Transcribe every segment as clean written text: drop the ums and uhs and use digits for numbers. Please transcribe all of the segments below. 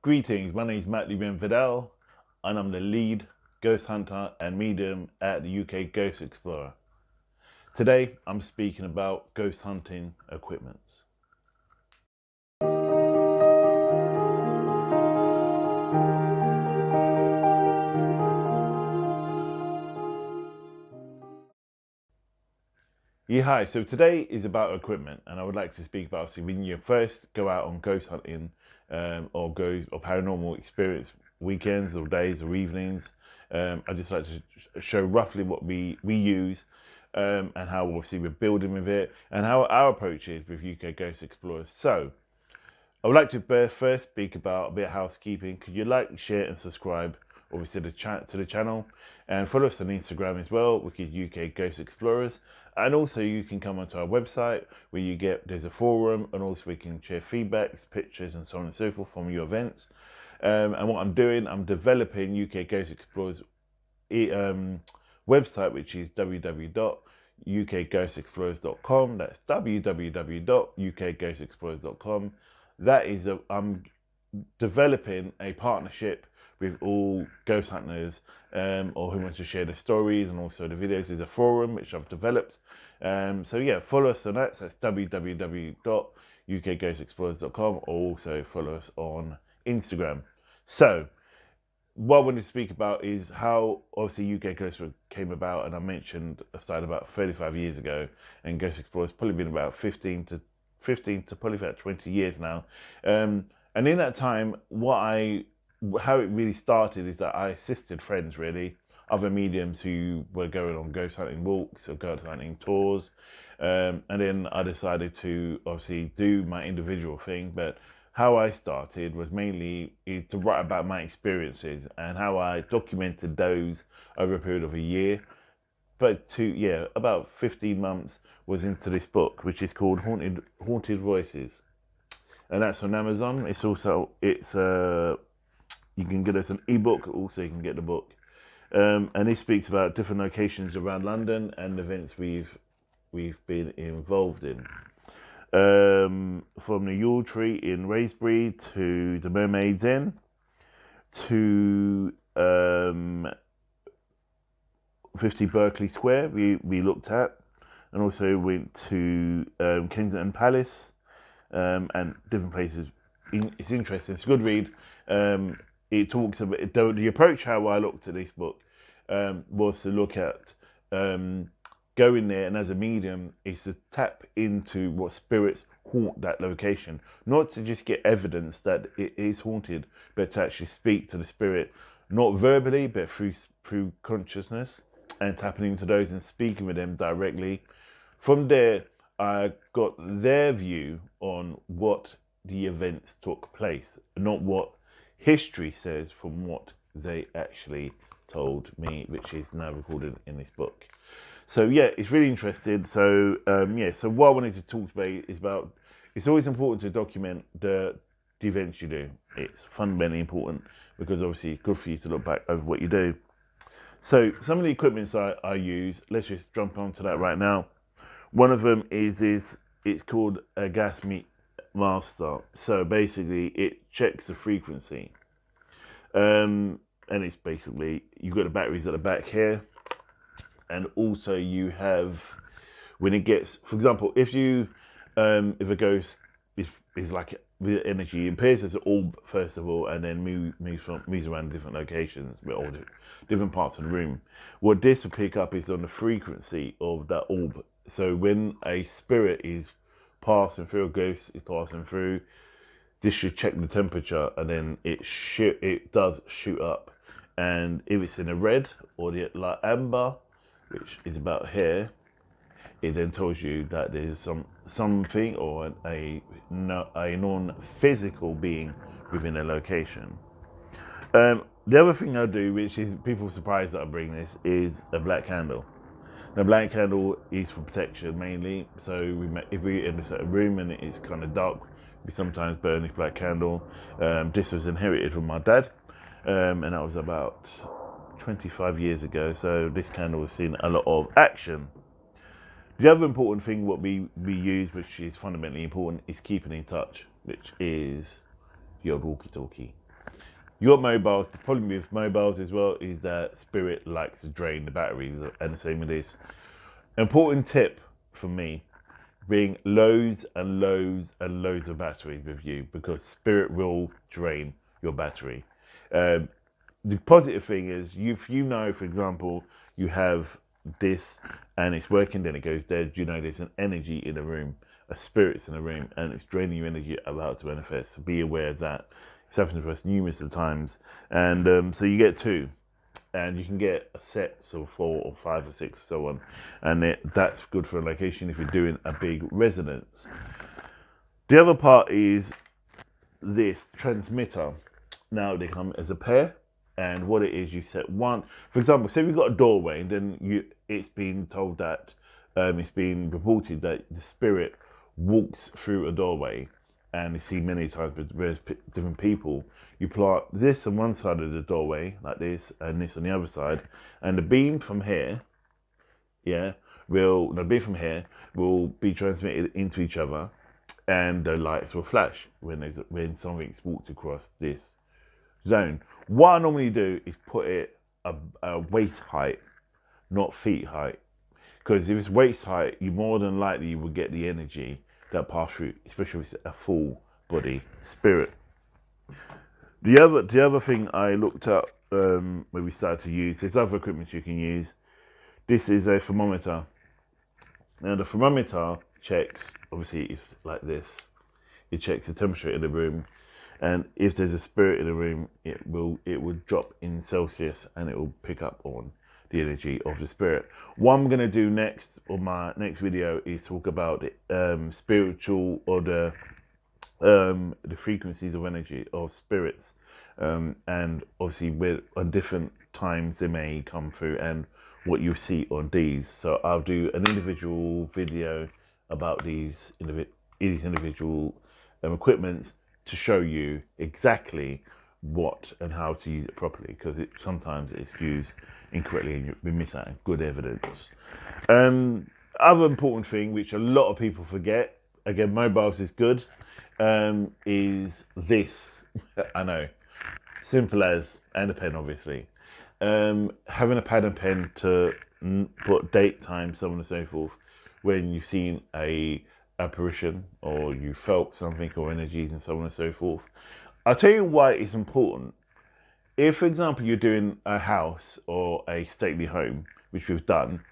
Greetings, my name is Matt Lubin-Vidal and I'm the lead ghost hunter and medium at the UK Ghost Explorer. Today I'm speaking about ghost hunting equipments. Yeah, hi, so today is about equipment and I would like to speak about obviously when you first go out on ghost hunting or paranormal experience weekends or days or evenings. I just like to show roughly what we use and how obviously we're building with it and how our approach is with UK Ghost Explorers. So I would like to first speak about a bit of housekeeping. Could you like, share and subscribe obviously to the channel and follow us on Instagram as well, which is UK Ghost Explorers. And also you can come onto our website where there's a forum and also we can share feedbacks, pictures and so on and so forth from your events. And what I'm doing, I'm developing UK Ghost Explorers website, which is www.ukghostexplorers.com. That's www.ukghostexplorers.com. I'm developing a partnership with all ghost hunters or who wants to share the stories and also the videos. There's a forum which I've developed. So yeah, follow us on that. So that's www.ukghostexplorers.com, or also follow us on Instagram. So what I wanted to speak about is how obviously UK Ghost came about, and I mentioned I started about 35 years ago, and Ghost Explorers probably been about 15 to probably about 20 years now. And in that time, how it really started is that I assisted friends, really, other mediums who were going on ghost hunting walks or ghost hunting tours, and then I decided to obviously do my individual thing, but how I started was mainly to write about my experiences and how I documented those over a period of a year. But about 15 months was into this book, which is called Haunted Voices, and that's on Amazon. You can get us an ebook, also you can get the book, and it speaks about different locations around London and events we've been involved in. From the Yule Tree in Raisbury to the Mermaid's Inn to 50 Berkeley Square we looked at, and also went to Kensington Palace and different places. It's interesting, it's a good read. It talks about the approach. How I looked at this book was to look at going there, and as a medium is to tap into what spirits haunt that location, not to just get evidence that it is haunted, but to actually speak to the spirit, not verbally but through consciousness, and tapping into those and speaking with them directly. From there I got their view on what the events took place, not what history says, from what they actually told me, which is now recorded in this book. So yeah, it's really interesting. So so what I wanted to talk about is about, it's always important to document the events you do. It's fundamentally important because obviously it's good for you to look back over what you do. So some of the equipments I use, let's just jump onto that right now. One of them is it's called a gas meter master. So basically it checks the frequency. And it's basically, you've got the batteries at the back here, and also you have, when it gets, for example, if a ghost is like with energy, it appears as an orb first of all, and then moves around different locations or different parts of the room. What this will pick up is on the frequency of that orb. So when a spirit is passing through, a ghost is passing through, this should check the temperature, and then it does shoot up. And if it's in the red or the light amber, which is about here, it then tells you that there's something or a non-physical being within a location. The other thing I do, which is people surprised that I bring this, is a black candle. The black candle is for protection mainly. So if we're in a certain room and it's kind of dark, we sometimes burn this black candle. This was inherited from my dad, and that was about 25 years ago. So this candle has seen a lot of action. The other important thing what we use, which is fundamentally important, is keeping in touch, which is the old walkie-talkie. You got mobiles. The problem with mobiles as well is that Spirit likes to drain the batteries, and the same with this. Important tip for me: bring loads and loads and loads of batteries with you, because Spirit will drain your battery. The positive thing is, if you know, for example, you have this and it's working, then it goes dead. You know, there's an energy in the room, a spirit's in the room, and it's draining your energy about to manifest. So be aware of that. It's happened to us numerous of times, and so you get two, and you can get a set, so 4 or 5 or 6 or so on, and that's good for a location if you're doing a big residence. The other part is this transmitter. Now they come as a pair. And what it is, you set one. For example, say we've got a doorway, and then it's been told that it's been reported that the spirit walks through a doorway, and you see many times with various different people. You plant this on one side of the doorway, like this, and this on the other side, and the beam from here, will be transmitted into each other, and the lights will flash when something's walked across this zone. What I normally do is put it a waist height, not feet height, because if it's waist height, you more than likely you will get the energy that pass through, especially if it's a full body spirit. The other thing I looked at when we started to use, there's other equipment you can use. This is a thermometer. Now the thermometer checks, obviously it's like this. It checks the temperature in the room. And if there's a spirit in the room, it will drop in Celsius, and it will pick up on the energy of the spirit. What I'm going to do next, or my next video, is talk about the spiritual, or the frequencies of energy of spirits, and obviously on different times they may come through, and what you see on these. So I'll do an individual video about these individual equipment, to show you exactly what and how to use it properly, because sometimes it's used incorrectly and we miss out on good evidence. Other important thing, which a lot of people forget, again, mobiles is good, is this. I know, simple as, and a pen obviously. Having a pad and pen to put date, time, so on and so forth, when you've seen a apparition, or you felt something, or energies, and so on and so forth. I'll tell you why it's important. If, for example, you're doing a house or a stately home, which we've done,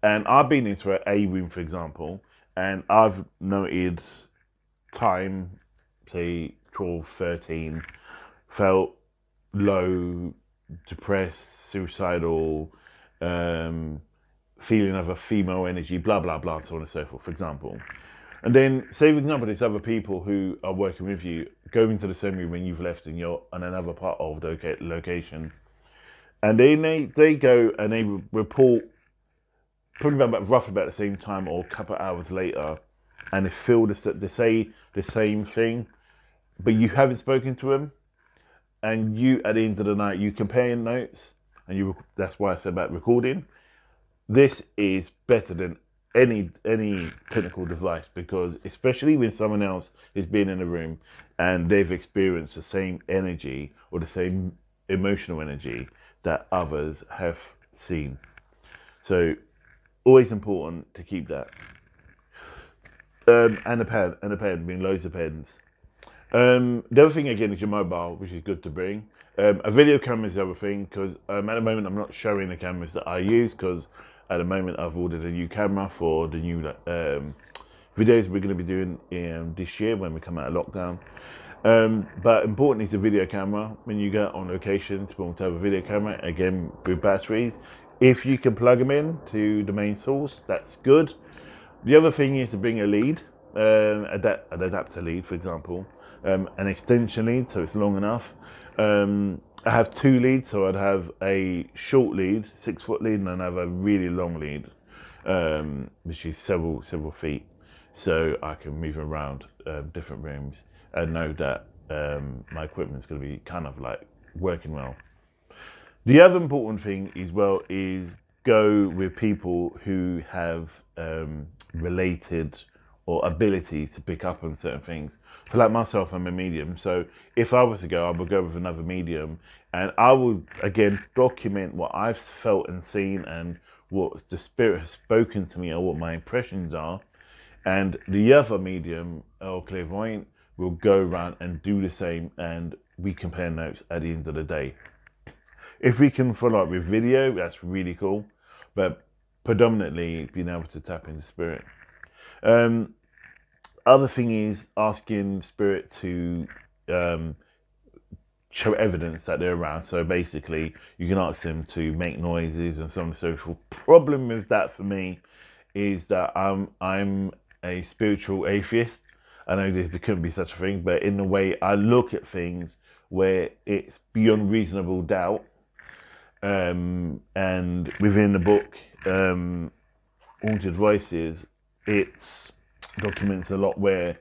and I've been into a room, for example, and I've noted time, say 12, 13, felt low, depressed, suicidal, feeling of a female energy, blah, blah, blah, and so on and so forth, for example. And then, say for example, there's other people who are working with you, go into the same room when you've left and you're on another part of the location. And they go and they report probably roughly about the same time, or a couple of hours later, and they feel they say the same thing, but you haven't spoken to them. And you, at the end of the night, you compare notes, and that's why I said about recording. This is better than any technical device, because especially when someone else is being in a room and they've experienced the same energy or the same emotional energy that others have seen. So always important to keep that. And a pen, being loads of pens. The other thing again is your mobile, which is good to bring. A video camera is the other thing, because at the moment I'm not showing the cameras that I use, because at the moment I've ordered a new camera for the new videos we're going to be doing this year when we come out of lockdown. But important is the video camera. When you go on location, it's important to have a video camera, again with batteries. If you can plug them in to the main source, that's good. The other thing is to bring a lead, an adapter lead, for example, an extension lead, so it's long enough. I have 2 leads, so I'd have a short lead, 6-foot lead, and then I have a really long lead, which is several feet, so I can move around different rooms and know that my equipment's going to be kind of like working well. The other important thing as well is go with people who have related or ability to pick up on certain things. For like myself, I'm a medium. So if I was to go, I would go with another medium, and I would again document what I've felt and seen and what the spirit has spoken to me or what my impressions are. And the other medium or clairvoyant will go around and do the same, and we compare notes at the end of the day. If we can follow up with video, that's really cool. But predominantly being able to tap into spirit. Other thing is asking spirit to show evidence that they're around. So basically, you can ask them to make noises and so on and so forth. Problem with that for me is that I'm a spiritual atheist. I know there couldn't be such a thing, but in the way I look at things where it's beyond reasonable doubt, and within the book, Haunted Voices, it's documents a lot where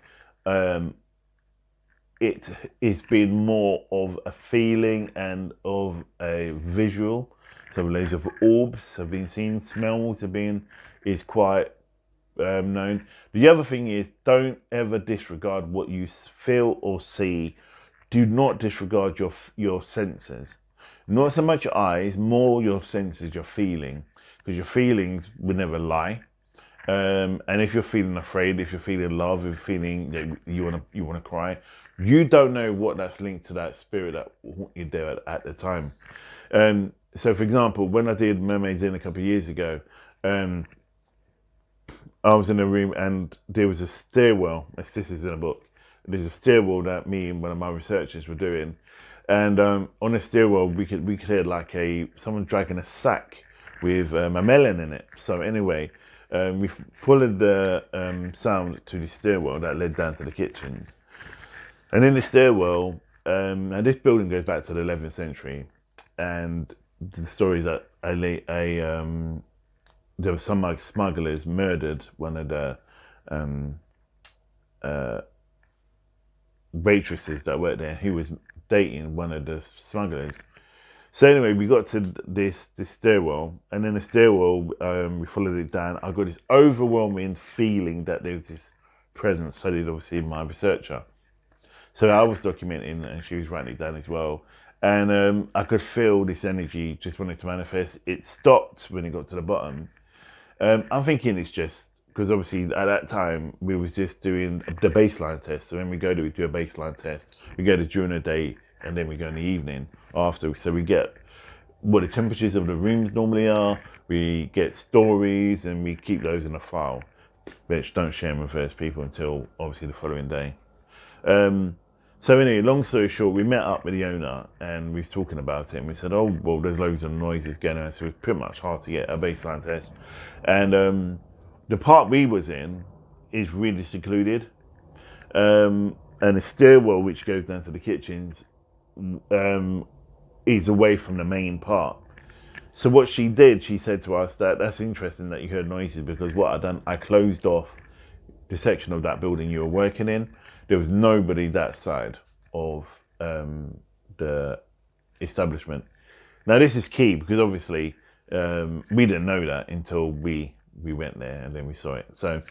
it is been more of a feeling and of a visual. So loads of orbs have been seen, smells have been, is quite known. The other thing is, don't ever disregard what you feel or see. Do not disregard your senses. Not so much your eyes, more your senses, your feeling, because your feelings will never lie. And if you're feeling afraid, if you're feeling love, if you're feeling that you wanna cry, you don't know what that's linked to that spirit that you're there at the time. So, for example, when I did Mermaids Inn a couple of years ago, I was in a room and there was a stairwell. This is in a book. There's a stairwell that me and one of my researchers were doing, and on the stairwell we could hear like someone dragging a sack with a melon in it. So anyway, we followed the sound to the stairwell that led down to the kitchens, and in the stairwell, and this building goes back to the 11th century, and the story is that there were some like smugglers murdered one of the waitresses that worked there, who was dating one of the smugglers. So anyway, we got to this stairwell, and then the stairwell, we followed it down. I got this overwhelming feeling that there was this presence. So did obviously my researcher. So I was documenting, and she was writing it down as well. And I could feel this energy just wanted to manifest. It stopped when it got to the bottom. I'm thinking it's just because obviously at that time we was just doing the baseline test. So when we do a baseline test. We go to during the day, and then we go in the evening after. So we get what the temperatures of the rooms normally are. We get stories, and we keep those in a file, which don't share them with first people until obviously the following day. So anyway, long story short, we met up with the owner and we was talking about it, and we said, oh, well, there's loads of noises going on, so it was pretty much hard to get a baseline test. And the part we was in is really secluded. And the stairwell, which goes down to the kitchens, is away from the main part. So what she did, she said to us that's interesting that you heard noises, because what I done, I closed off the section of that building you were working in. There was nobody that side of the establishment. Now this is key, because obviously we didn't know that until we went there and then we saw it. So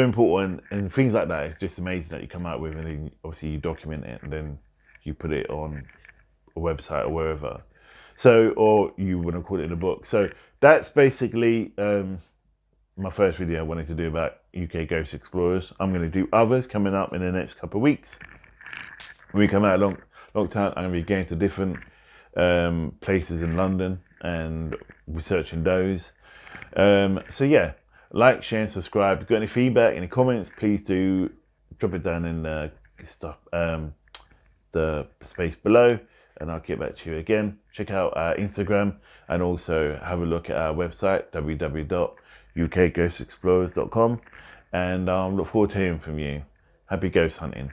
important, and things like that. It's just amazing that you come out with, and then obviously you document it and then you put it on a website or wherever. So, or you want to call it in a book. So that's basically my first video I wanted to do about UK Ghost Explorers. I'm going to do others coming up in the next couple of weeks. When we come out of lockdown, I'm going to be going to different places in London and researching those. So yeah, like, share and subscribe. If you've got any feedback, any comments, please do drop it down in the space below, and I'll get back to you again. Check out our Instagram, and also have a look at our website, www.ukghostexplorers.com, and look forward to hearing from you. Happy ghost hunting.